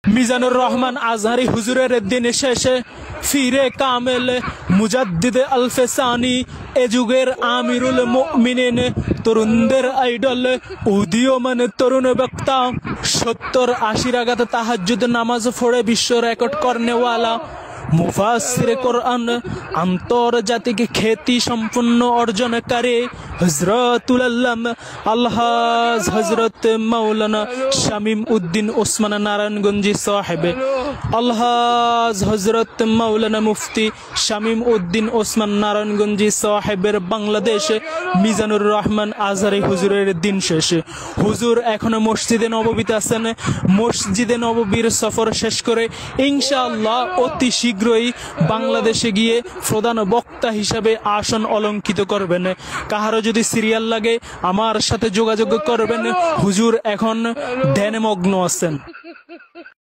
মিজানুর রহমান আজহারি হুজুরের দিন শেষে ফিরে কামেল মুজাদ্দিদ আলফেসানি এ যুগের আমিরুল মুমিনিন তরুণদের আইডল উদীয়মান তরুণ বক্তা 70-80 রাকাত তাহাজ্জুদ নামাজ পড়ে বিশ্ব রেকর্ড করনেওয়ালা মুফাসসির কোরআন আন্তর্জাতিক খ্যাতি সম্পন্ন অর্জনকারী হযরতুল আল্লামা আলহাজ হযরত মাওলানা শামীম উদ্দিন ওসমান নারায়ণগঞ্জি সাহেব আলহাজ হযরত মাওলানা মুফতি শামীম উদ্দিন ওসমান নারায়ণগঞ্জি সাহেবের বাংলাদেশে মিজানুর রহমান আজহারি হুজুরের দিন শেষে হুজুর এখনো মসজিদে নববীতে আছেন। মসজিদে নববীর সফর শেষ করে ইনশাআল্লাহ অতি শীঘ্রই বাংলাদেশে গিয়ে প্রধান বক্তা হিসাবে আসন অলঙ্কিত করবেন। কাহারো যদি সিরিয়াল লাগে আমার সাথে যোগাযোগ করবেন। হুজুর এখন ধ্যানমগ্ন আছেন।